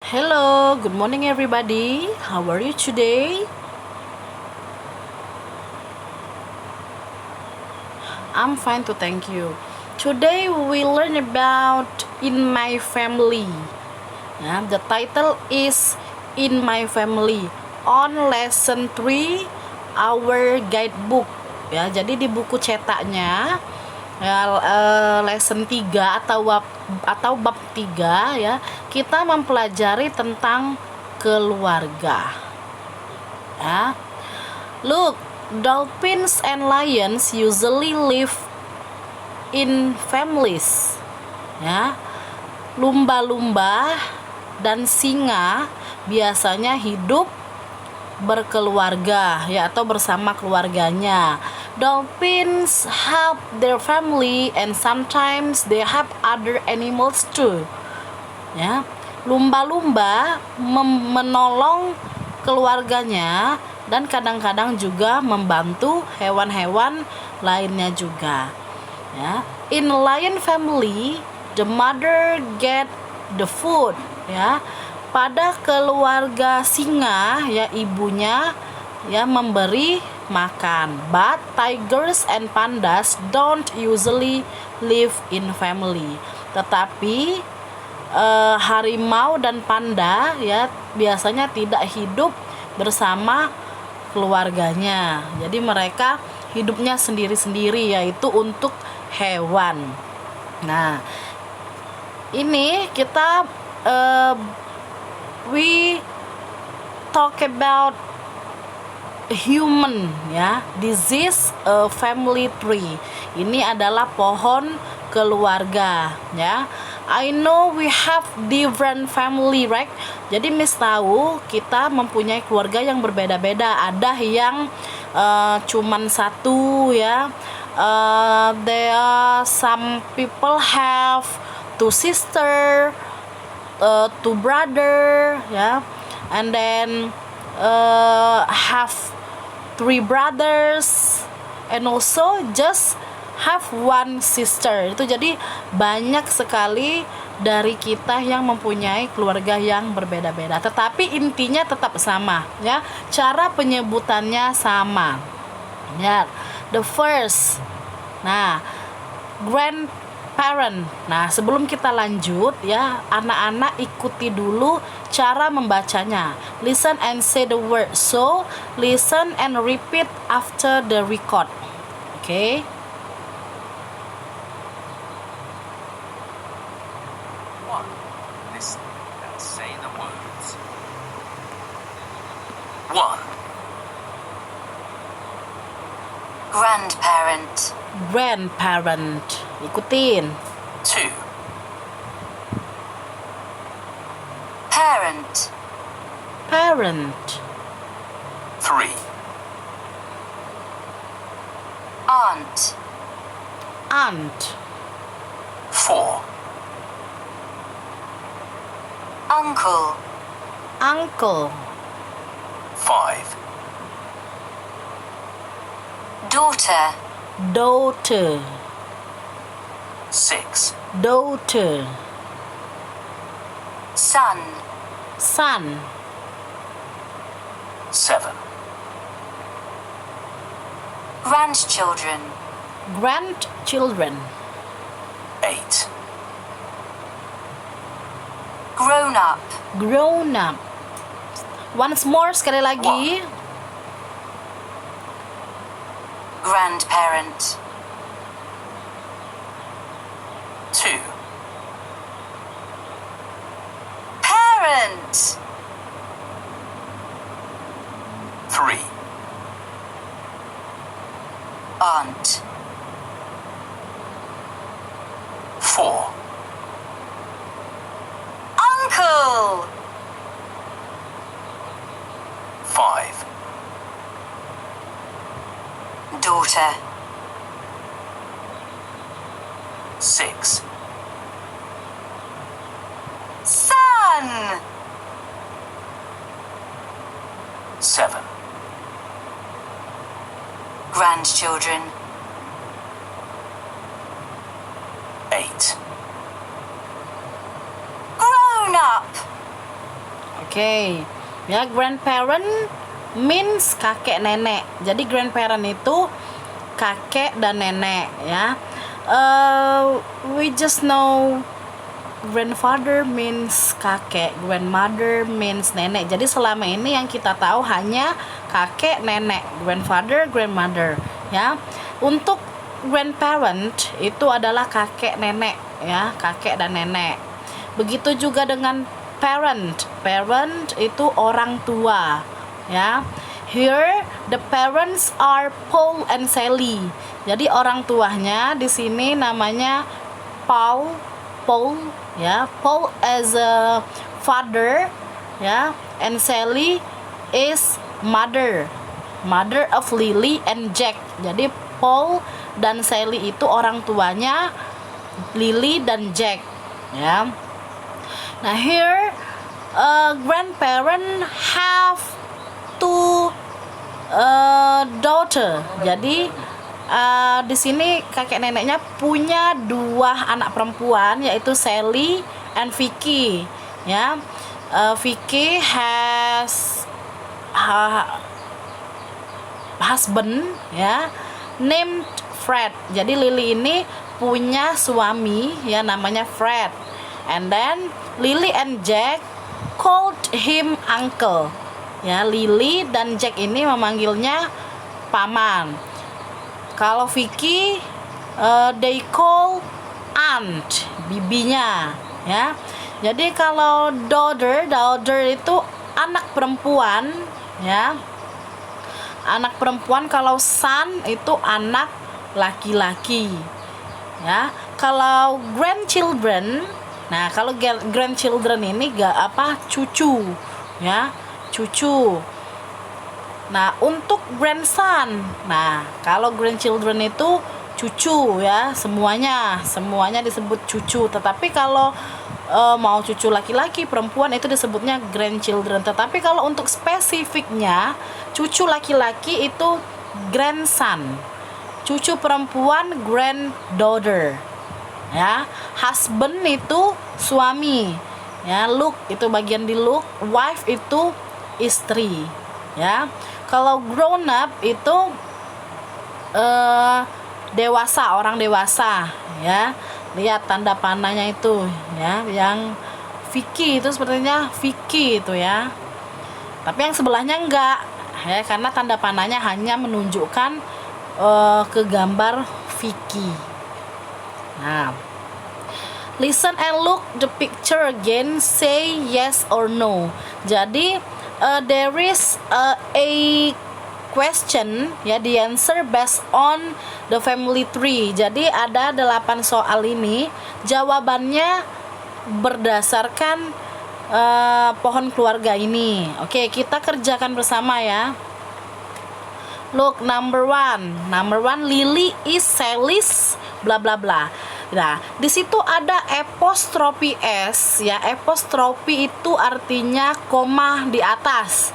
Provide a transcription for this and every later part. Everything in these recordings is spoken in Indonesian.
Hello, good morning everybody. How are you today? I'm fine too, thank you. Today we learn about In My Family. The title is In My Family on lesson 3 our guidebook. Jadi di buku cetaknya lesson 3 atau bab 3 ya, kita mempelajari tentang keluarga. Look, dolphins and lions usually live in families. Lumba-lumba dan singa biasanya hidup berkeluarga atau bersama keluarganya. Dolphins help their family and sometimes they help other animals too. Lumba-lumba menolong keluarganya dan kadang-kadang juga membantu hewan-hewan lainnya juga. In lion family, the mother get the food. Pada keluarga singa ibunya memberi makan. But tigers and pandas don't usually live in family. Tetapi harimau dan panda biasanya tidak hidup bersama keluarganya. Jadi mereka hidupnya sendiri-sendiri, yaitu untuk hewan. Nah, ini kita we talk about human This is a family tree. Ini adalah pohon keluarga I know we have different family, right? Jadi Miss tahu kita mempunyai keluarga yang berbeda-beda. Ada yang cuman satu there are some people have two sister, two brother and then have three brothers and also just have one sister. Itu jadi banyak sekali dari kita yang mempunyai keluarga yang berbeda-beda, tetapi intinya tetap sama cara penyebutannya sama the first grandparent. Sebelum kita lanjut anak-anak ikuti dulu cara membacanya. Listen and say the word. So listen and repeat after the record. Okay? Listen and say the words. 1. Grandparent. Grandparent. Ikutin. 2. Parent. Parent. 3. Aunt. Aunt. 4. Uncle. Uncle. 5. Daughter. Daughter. 6. Daughter. Son. Son. 7. Grandchildren. Grandchildren. 8. Grown up. Grown up. Once more, sekali lagi. Grandparent. 2. Parent. 3. Aunt. 4. Uncle. 5. Daughter. 6. Son. 7. Grandchildren. 8. Grown up. Oke. Ya, grandparent means kakek nenek. Jadi grandparent itu kakek dan nenek, ya. We just know grandfather means kakek, grandmother means nenek. Jadi selama ini yang kita tahu hanya kakek, nenek, grandfather, grandmother, ya. Untuk grandparent itu adalah kakek nenek, ya, kakek dan nenek. Begitu juga dengan parent. Parent itu orang tua, ya. Here the parents are Paul and Sally. Jadi orang tuanya di sini namanya Paul, ya. Paul as a father, ya, and Sally is mother of Lily and Jack. Jadi Paul dan Sally itu orang tuanya Lily dan Jack, ya. Nah, here grandparent have two daughter. Jadi di sini kakek neneknya punya 2 anak perempuan, yaitu Sally and Vicky, ya. Vicky has husband, ya, named Fred. Jadi Lily ini punya suami, ya, namanya Fred. And then Lily and Jack called him uncle. Ya, Lily dan Jack ini memanggilnya paman. Kalau Vicky they call aunt, bibinya, ya. Jadi kalau daughter itu anak perempuan, ya. Anak perempuan. Kalau son itu anak laki-laki, ya. Kalau grandchildren, nah, kalau grandchildren ini cucu, ya, cucu. Nah, untuk grandson, nah, kalau grandchildren itu cucu, ya, semuanya disebut cucu. Tetapi kalau mau cucu laki-laki, perempuan, itu disebutnya grandchildren. Tetapi kalau untuk spesifiknya, cucu laki-laki itu grandson, cucu perempuan granddaughter, ya. Husband itu suami, ya. Look itu bagian di look. Wife itu istri, ya. Kalau grown up itu dewasa, orang dewasa, ya. Lihat tanda panahnya itu, ya. Yang Vicky itu sepertinya Vicky itu, ya. Tapi yang sebelahnya enggak, ya, karena tanda panahnya hanya menunjukkan ke gambar Vicky. Nah, listen and look the picture again, say yes or no. Jadi there is a question, ya, the answer based on the family tree. Jadi ada 8 soal ini, jawabannya berdasarkan pohon keluarga ini. Oke, kita kerjakan bersama, ya. Look, number one, Lily is Sally's bla bla bla. Nah, di situ ada apostrofi s, ya. Apostrofi itu artinya koma di atas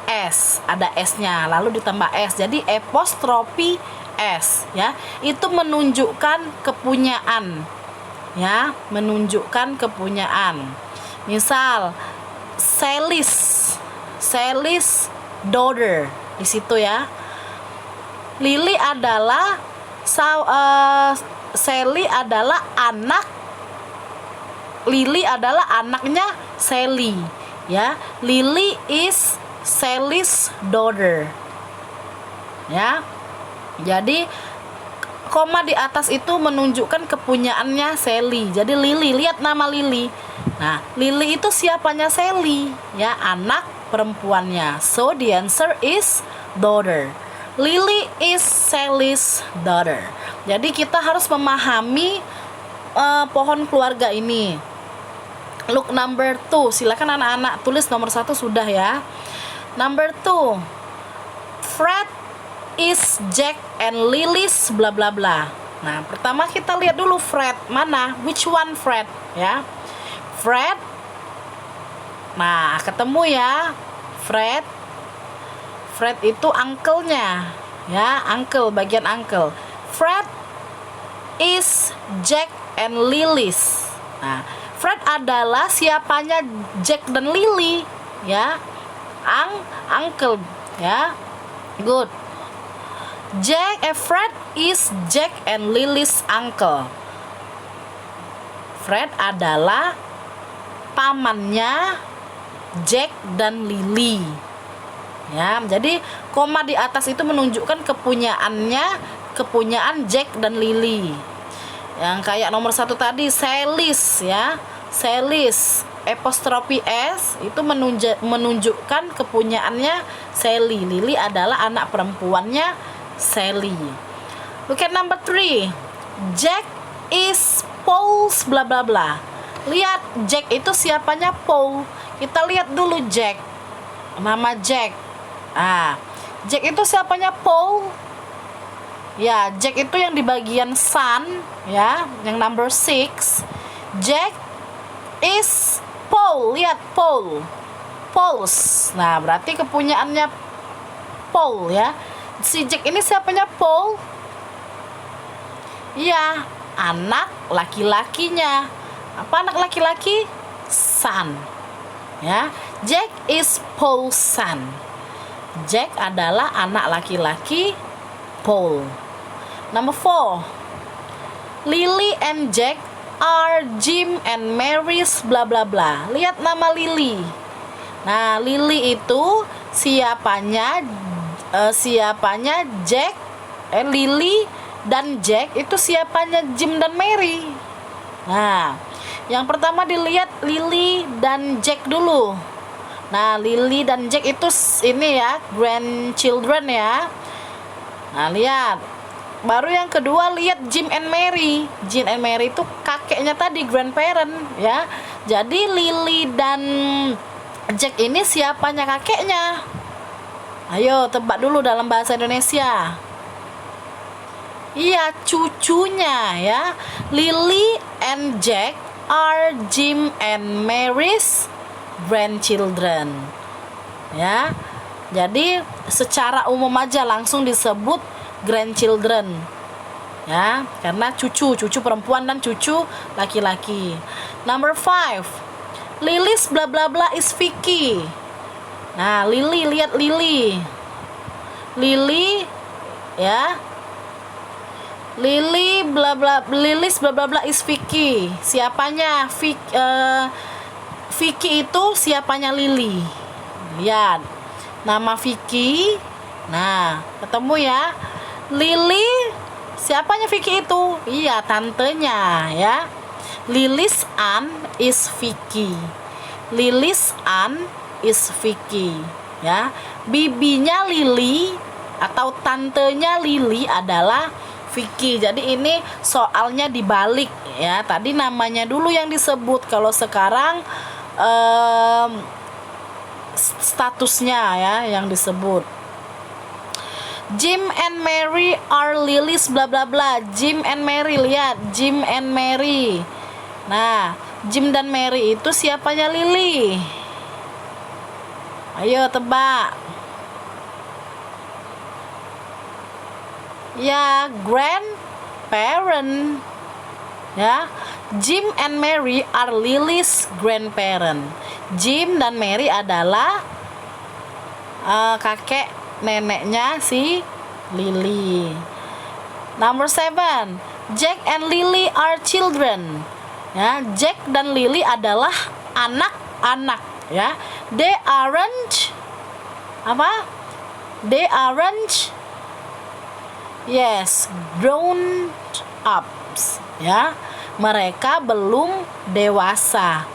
s, ada s-nya lalu ditambah s. Jadi apostrofi s, ya, itu menunjukkan kepunyaan, ya, menunjukkan kepunyaan. Misal Sally's daughter di situ, ya. Lily adalah Sally adalah anaknya Sally, ya. Lily is Sally's daughter, ya. Jadi koma di atas itu menunjukkan kepunyaannya Sally. Jadi Lily, lihat nama Lily. Nah, Lily itu siapanya Sally, ya, anak perempuannya. So the answer is daughter. Lily is Sally's daughter. Jadi kita harus memahami pohon keluarga ini. Look number 2. Silakan anak-anak tulis nomor 1 sudah, ya. Number 2. Fred is Jack and Lily's bla bla bla. Nah, pertama kita lihat dulu Fred. Mana? Which one Fred, ya? Fred. Nah, ketemu, ya. Fred itu uncle-nya, ya, uncle, bagian uncle. Fred is Jack and Lily's. Nah, Fred adalah siapanya Jack dan Lily, ya. Uncle, ya. Good. Fred is Jack and Lily's uncle. Fred adalah pamannya Jack dan Lily. Ya, jadi koma di atas itu menunjukkan kepunyaan Jack dan Lily. Yang kayak nomor 1 tadi, Sally's, ya. Sally's apostrofi S itu menunjukkan kepunyaannya Sally. Lily adalah anak perempuannya Sally. Look at number 3. Jack is Paul's bla bla bla. Lihat, Jack itu siapanya Paul. Kita lihat dulu Jack. Nama Jack. Jack itu siapanya Paul. Ya, Jack itu yang di bagian son, ya, yang number 6. Jack is Paul. Lihat, Paul. Paul's. Nah, berarti kepunyaannya Paul, ya. Si Jack ini siapanya Paul? Iya, anak laki-lakinya. Apa anak laki-laki? Son. Ya, Jack is Paul's son. Jack adalah anak laki-laki Paul. Number 4. Lily and Jack are Jim and Mary's bla bla bla. Lihat nama Lily. Nah, Lily itu siapanya Jack. Lily dan Jack itu siapanya Jim dan Mary. Nah, yang pertama dilihat Lily dan Jack dulu. Nah, Lily dan Jack itu ini ya, grandchildren ya. Nah, lihat. Baru yang kedua lihat Jim and Mary. Jim and Mary itu kakeknya tadi, grandparent ya. Jadi Lily dan Jack ini siapanya kakeknya? Ayo tebak dulu dalam bahasa Indonesia. Iya, cucunya ya. Lily and Jack are Jim and Mary's grandchildren. Ya. Jadi secara umum aja langsung disebut grandchildren. Ya, karena cucu perempuan dan cucu laki-laki. Number 5. Lily's bla bla bla is Vicky. Nah, Lily, lihat Lily. Lily ya. Lily's bla bla bla is Vicky. Siapanya? Vicky itu siapanya Lily. Lihat. Nama Vicky. Nah, ketemu ya. Lily siapanya Vicky itu? Iya, tantenya ya. Lily's aunt is Vicky. Lily's aunt is Vicky ya. Bibinya Lily atau tantenya Lily adalah Vicky. Jadi ini soalnya dibalik ya. Tadi namanya dulu yang disebut, kalau sekarang statusnya ya yang disebut. Jim and Mary are Lily's bla bla bla. Jim and Mary, lihat Jim and Mary. Nah, Jim dan Mary itu siapanya Lily? Ayo tebak. Ya, grandparent. Ya, Jim and Mary are Lily's grandparent. Jim dan Mary adalah kakek neneknya si Lily. Number 7. Jack and Lily are children. Ya, Jack dan Lily adalah anak-anak ya. They aren't apa? They aren't grown ups ya. Mereka belum dewasa.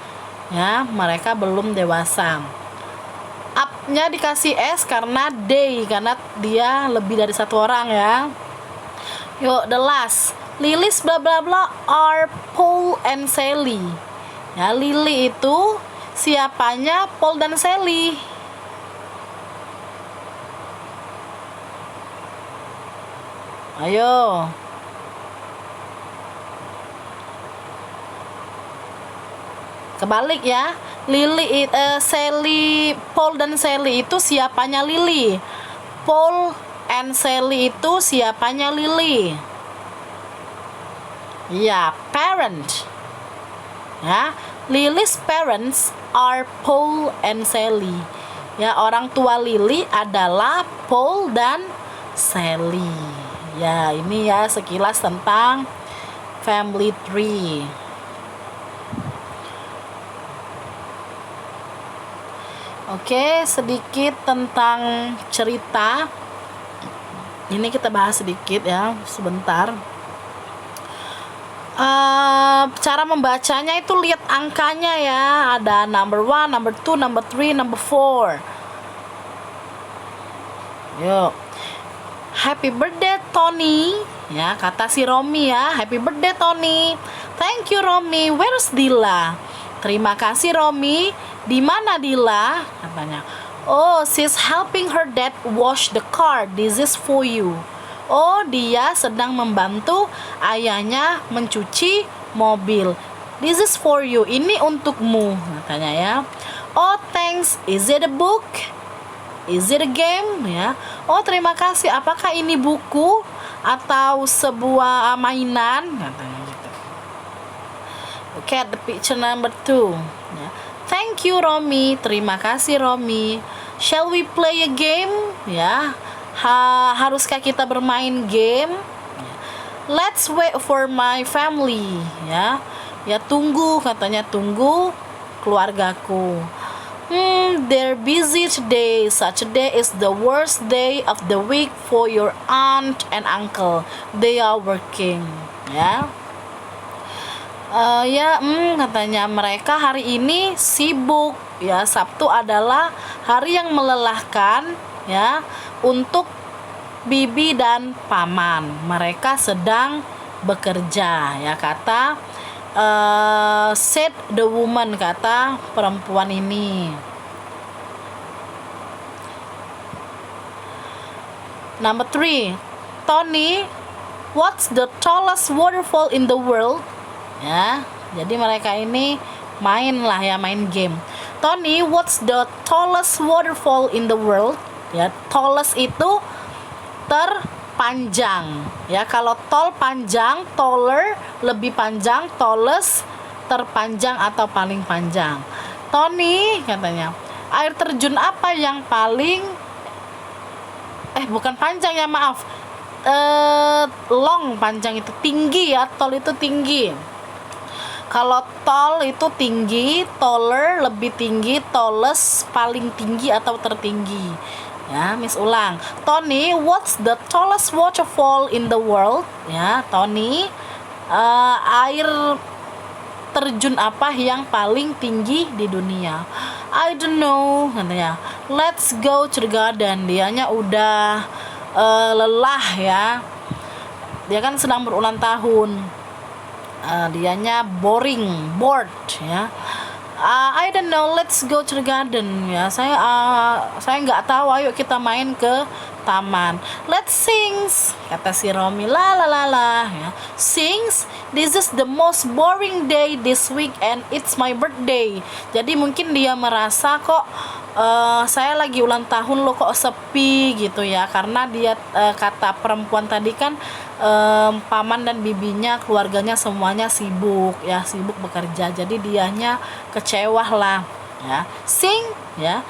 Ya, mereka belum dewasa. Up-nya dikasih S karena karena dia lebih dari satu orang ya. Yuk, the last. Lily's bla bla bla are Paul and Sally. Ya, Lily itu siapanya Paul dan Sally? Ayo. Kebalik ya. Paul dan Sally itu siapanya Lily? Paul and Sally itu siapanya Lily? Ya, parent. Ya, Lily's parents are Paul and Sally. Ya, orang tua Lily adalah Paul dan Sally. Ya, ini ya sekilas tentang family tree. Oke, sedikit tentang cerita. Ini kita bahas sedikit ya, sebentar. Cara membacanya itu lihat angkanya ya. Ada number 1, number 2, number 3, number 4. Yuk. Happy birthday Tony. Ya, kata si Romi ya. Happy birthday Tony. Thank you Romi. Where's Dila? Terima kasih Romi. Di mana Dila? Katanya. Oh, she's helping her dad wash the car. This is for you. Oh, dia sedang membantu ayahnya mencuci mobil. This is for you. Ini untukmu, katanya ya. Oh, thanks. Is it a book? Is it a game? Ya. Oh, terima kasih. Apakah ini buku atau sebuah mainan? Katanya gitu. Look at the picture number 2. Ya. Thank you Romi. Terima kasih Romi. Shall we play a game? Ya. Haruskah kita bermain game? Let's wait for my family. Ya. Ya, tunggu, katanya, tunggu keluargaku. They're busy today. Such a day is the worst day of the week for your aunt and uncle. They are working. Ya. Katanya mereka hari ini sibuk ya. Sabtu adalah hari yang melelahkan ya untuk bibi dan paman. Mereka sedang bekerja ya, kata said the woman, kata perempuan ini. Number 3, Tony, what's the tallest waterfall in the world? Ya, jadi mereka ini main game. Tony, what's the tallest waterfall in the world? Ya, tallest itu terpanjang. Ya, kalau tall panjang, taller lebih panjang, tallest terpanjang atau paling panjang. Tony, katanya, air terjun apa yang paling bukan panjang ya, maaf. Long, panjang itu tinggi ya, tall itu tinggi. Kalau tall itu tinggi, taller lebih tinggi, tallest paling tinggi atau tertinggi. Ya, Miss ulang. Tony, what's the tallest waterfall in the world? Ya, Tony, air terjun apa yang paling tinggi di dunia? I don't know, katanya. Let's go to the garden. Dianya udah lelah ya. Dia kan sedang berulang tahun. Dianya bored ya. I don't know, let's go to the garden ya. Saya nggak tahu, ayo kita main ke taman. Let's sing, kata si Romi. La la la la ya. Sings, this is the most boring day this week and it's my birthday. Jadi mungkin dia merasa kok saya lagi ulang tahun lo kok sepi gitu ya, karena dia kata perempuan tadi kan paman dan bibinya, keluarganya semuanya sibuk ya, sibuk bekerja, jadi dianya kecewa lah ya. Sing ya,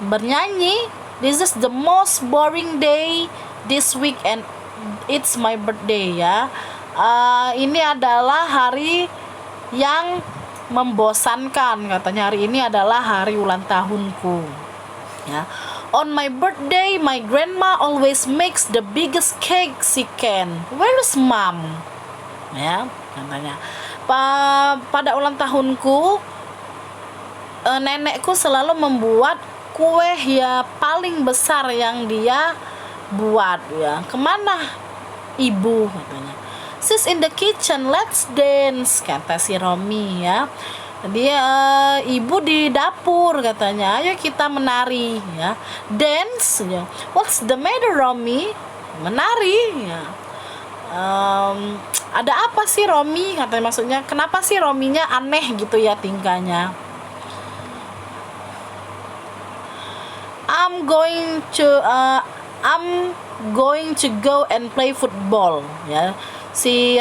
bernyanyi, this is the most boring day this week and it's my birthday ya. Ini adalah hari yang membosankan, katanya, hari ini adalah hari ulang tahunku ya. On my birthday, my grandma always makes the biggest cake she can. Where's mom? Ya, katanya. Pada ulang tahunku, nenekku selalu membuat kue ya paling besar yang dia buat ya. Kemana ibu, katanya? She's in the kitchen, let's dance, kata si Romi ya. Dia ibu di dapur, katanya, ayo kita menari ya. Dance ya. What's the matter Romi? Menari ya. Ada apa sih Romi, katanya, maksudnya kenapa sih Rominya aneh gitu ya tingkahnya. I'm going to go and play football ya. Si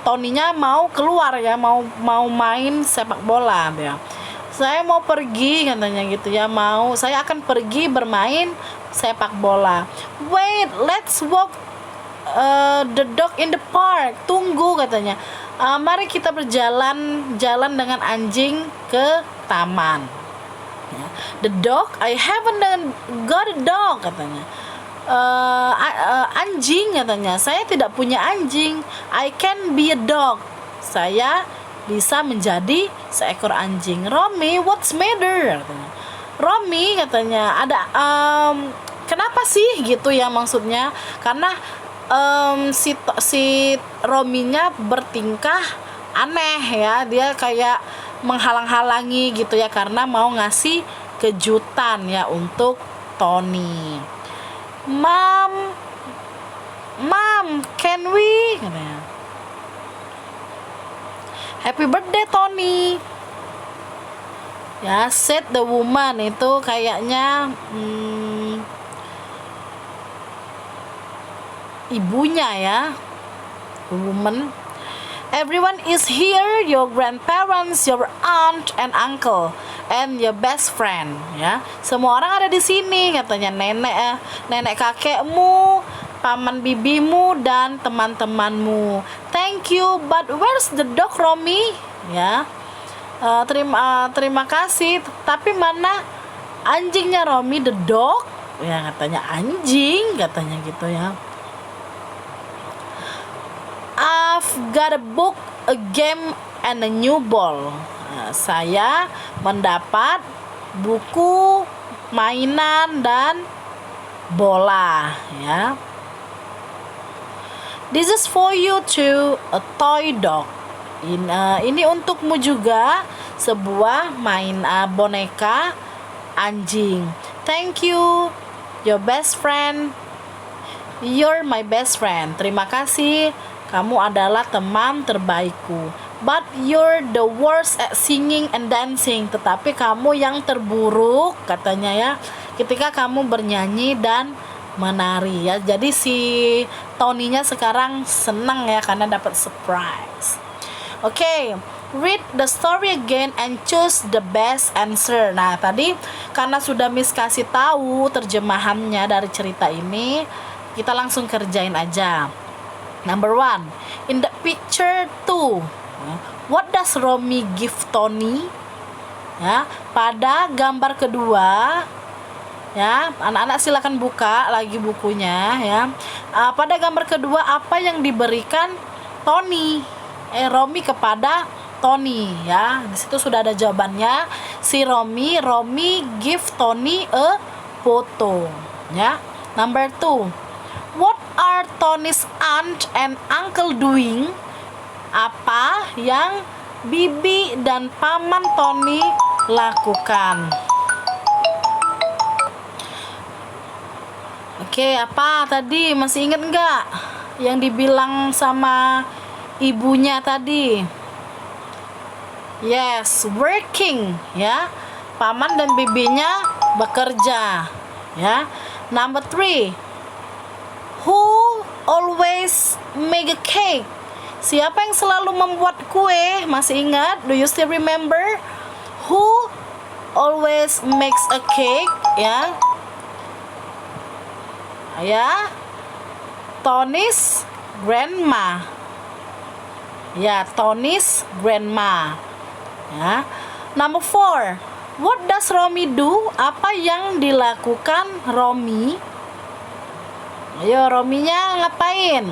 Tony-nya mau keluar ya, mau main sepak bola ya. Saya mau pergi katanya gitu ya, saya akan pergi bermain sepak bola. Wait, let's walk the dog in the park. Tunggu katanya. Mari kita jalan dengan anjing ke taman. Ya. The dog, I haven't got a dog katanya. Anjing katanya, saya tidak punya anjing. I can be a dog. Saya bisa menjadi seekor anjing. Romy, what's matter katanya. Romy katanya, ada kenapa sih gitu ya maksudnya, karena si Rominya bertingkah aneh ya, dia kayak menghalang-halangi gitu ya karena mau ngasih kejutan ya untuk Tony. Mom, can we? Katanya. Happy birthday Tony. Ya, said the woman, itu kayaknya ibunya ya, woman. Everyone is here, your grandparents, your aunt and uncle, and your best friend. Ya, semua orang ada di sini katanya, nenek kakekmu, paman bibimu dan teman-temanmu. Thank you, but where's the dog Romy? Ya, terima kasih. Tapi mana anjingnya Romy? The dog? Ya katanya anjing, katanya gitu ya. I've got a book, a game, and a new ball. Saya mendapat buku, mainan dan bola. Ya. This is for you too, a toy dog. Ini untukmu juga, sebuah boneka anjing. Thank you, your best friend. You're my best friend. Terima kasih, kamu adalah teman terbaikku. But you're the worst at singing and dancing. Tetapi kamu yang terburuk katanya ya, ketika kamu bernyanyi dan menari ya. Jadi si Tony-nya sekarang senang ya karena dapat surprise. Oke, read the story again and choose the best answer. Nah, tadi karena sudah Miss kasih tahu terjemahannya dari cerita ini, kita langsung kerjain aja. Number 1, in the picture 2, what does Romy give Tony? Ya, pada gambar kedua, ya, anak-anak silakan buka lagi bukunya ya. Pada gambar kedua apa yang diberikan Romy kepada Tony ya. Di situ sudah ada jawabannya. Si Romy give Tony a photo ya. Number 2, what are Tony's aunt and uncle doing? Apa yang bibi dan paman Tony lakukan? Oke, apa tadi? Masih ingat nggak yang dibilang sama ibunya tadi? Yes, working ya. Paman dan bibinya bekerja ya. Number 3, who always make a cake? Siapa yang selalu membuat kue? Masih ingat? Do you still remember? Who always makes a cake? Ya. Ya. Tony's grandma. Ya, Tony's grandma. Ya. Number 4, what does Romy do? Apa yang dilakukan Romy? Ayo, Romy-nya ngapain?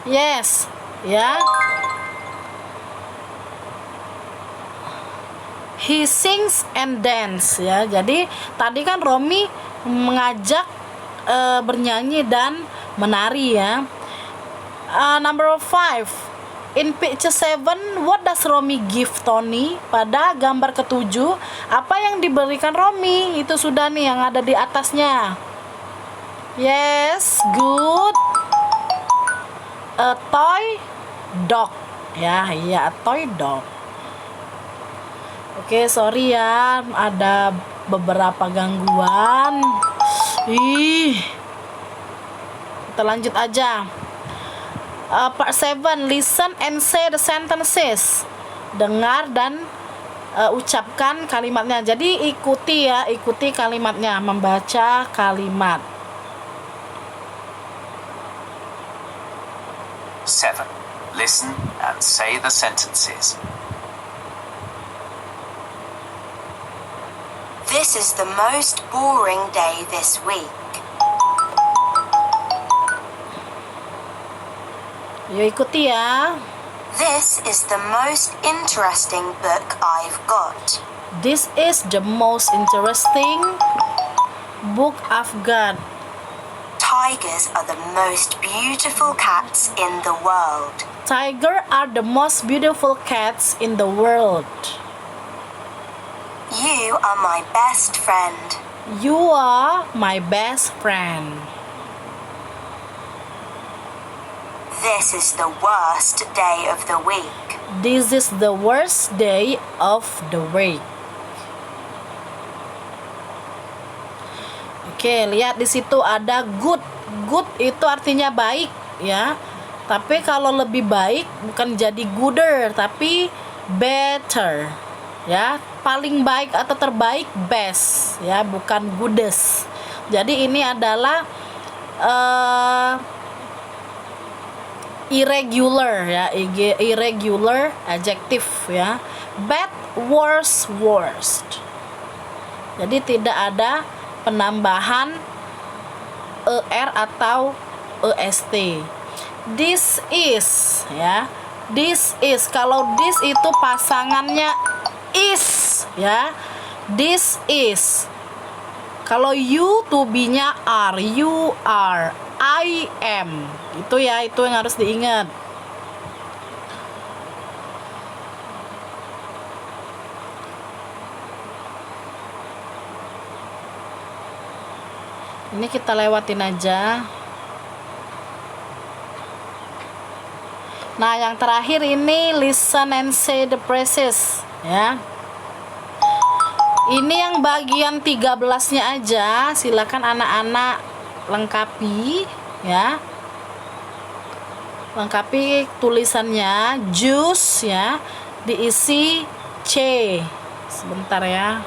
Yes, ya. He sings and dance ya. Jadi tadi kan Romy mengajak bernyanyi dan menari ya. Number 5, in picture 7, what does Romy give Tony? Pada gambar ketujuh, apa yang diberikan Romy? Itu sudah nih yang ada di atasnya. Yes, good. A toy dog. Ya, iya, a toy dog. Oke, sorry ya, ada beberapa gangguan. Kita lanjut aja. Part 7, listen and say the sentences. Dengar dan ucapkan kalimatnya. Jadi ikuti ya, ikuti kalimatnya, membaca kalimat. 7. Listen and say the sentences. This is the most boring day this week. Yuk ikuti ya. This is the most interesting book I've got. This is the most interesting book I've got. Tigers are the most beautiful cats in the world. Tiger are the most beautiful cats in the world. You are my best friend. You are my best friend. This is the worst day of the week. This is the worst day of the week. Oke, lihat di situ ada good. Good itu artinya baik ya. Tapi kalau lebih baik bukan jadi gooder tapi better. Ya, paling baik atau terbaik best ya, bukan goodest. Jadi ini adalah irregular ya, irregular adjective ya. Bad, worse, worst. Jadi tidak ada penambahan er atau est. This is ya. This is, kalau this itu pasangannya is ya. This is. Kalau you to be-nya are, you are, I am. Itu ya, itu yang harus diingat. Ini kita lewatin aja. Nah, yang terakhir ini listen and say the phrases ya. Ini yang bagian 13-nya aja, silakan anak-anak lengkapi ya. Lengkapi tulisannya, juice ya, diisi C. Sebentar ya.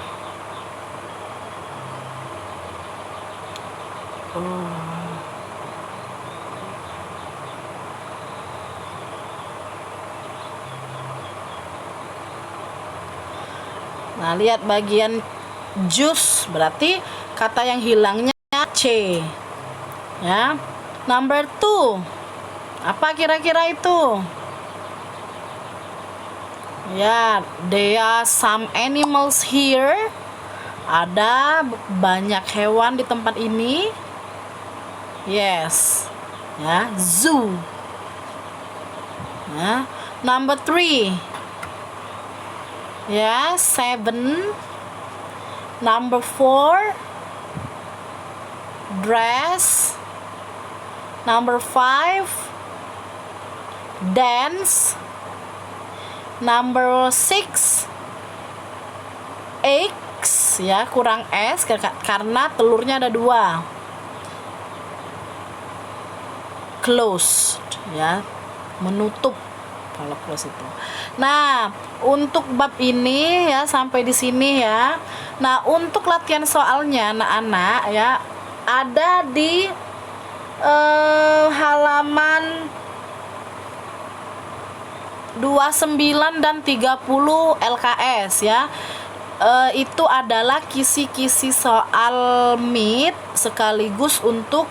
Nah, lihat bagian juice, berarti kata yang hilangnya C. Ya. Number 2. Apa kira-kira itu? Ya, there are some animals here. Ada banyak hewan di tempat ini. Yes. Ya, zoo. Ya. Number 3. Ya, 7. Number 4, dress. Number 5, dance. Number 6, eggs ya, kurang S karena telurnya ada 2. Closed ya, menutup. Kalau close itu. Nah, untuk bab ini ya sampai di sini ya. Nah, untuk latihan soalnya anak-anak ya ada di halaman 29 dan 30 LKS ya. Itu adalah kisi-kisi soal MIT sekaligus untuk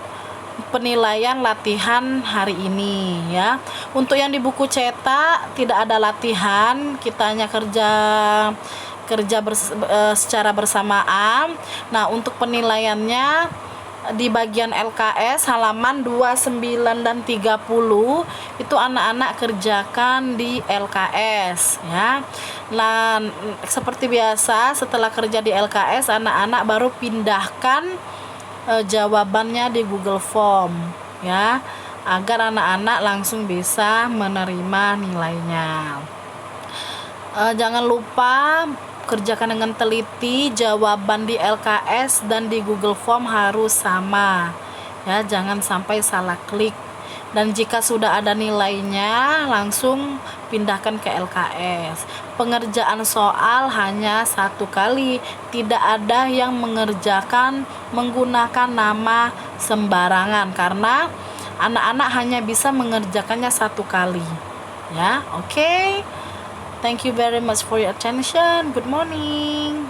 penilaian latihan hari ini ya. Untuk yang di buku cetak tidak ada latihan, kita hanya kerja secara bersamaan. Nah, untuk penilaiannya di bagian LKS halaman 29 dan 30 itu anak-anak kerjakan di LKS ya. Nah, seperti biasa setelah kerja di LKS anak-anak baru pindahkan jawabannya di Google Form ya, agar anak-anak langsung bisa menerima nilainya. Jangan lupa kerjakan dengan teliti, jawaban di LKS dan di Google Form harus sama ya, jangan sampai salah klik. Dan jika sudah ada nilainya, langsung pindahkan ke LKS. Pengerjaan soal hanya 1 kali, tidak ada yang mengerjakan menggunakan nama sembarangan karena anak-anak hanya bisa mengerjakannya 1 kali. Ya, oke. Thank you very much for your attention. Good morning.